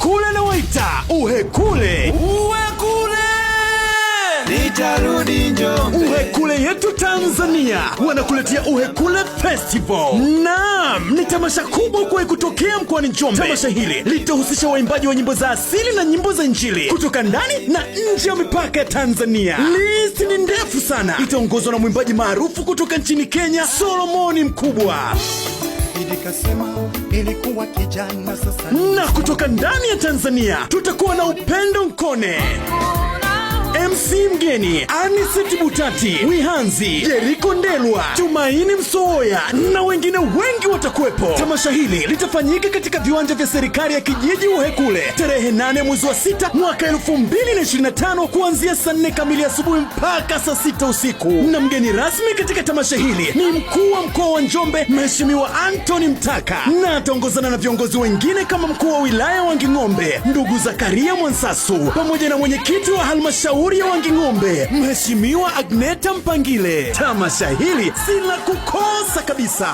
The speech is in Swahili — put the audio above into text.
Uhekule na waita, uhekule nitarudi Njombe. Uhekule yetu Tanzania wanakuletea Uhekule Festival. Naam, ni tamasha kubwa kwa kutokea mkoani Njombe. Tamasha hili litahusisha waimbaji wa nyimbo za asili na nyimbo za Injili kutoka ndani na nje ya mipaka ya Tanzania. List ni ndefu sana. Itaongozwa na mwimbaji maarufu kutoka nchini Kenya, Solomoni Mkubwa. Nikasema ilikuwa kijana sasa. Na kutoka ndani ya Tanzania tutakuwa na Upendo Nkone, MC mgeni Anicet Butati, Wihanzi, Jeriko Ndelwa, Tumaini Msoya na wengine wengi watakuwepo. Tamasha hili litafanyika katika viwanja vya serikali ya kijiji Uhekule tarehe 8 mwezi wa 6 mwaka 2025 kuanzia saa 4 kamili asubuhi mpaka saa 6 usiku. Na mgeni rasmi katika tamasha hili ni mkuu wa mkoa wa Njombe, Mheshimiwa Anthony Mtaka, na ataongozana na viongozi wengine kama mkuu wa wilaya wa Nging'ombe ndugu Zakaria Mwansasu, pamoja na mwenyekiti wa halmashauri ya Wanging'ombe Mheshimiwa Agneta Mpangile. Tamasha hili si la kukosa kabisa.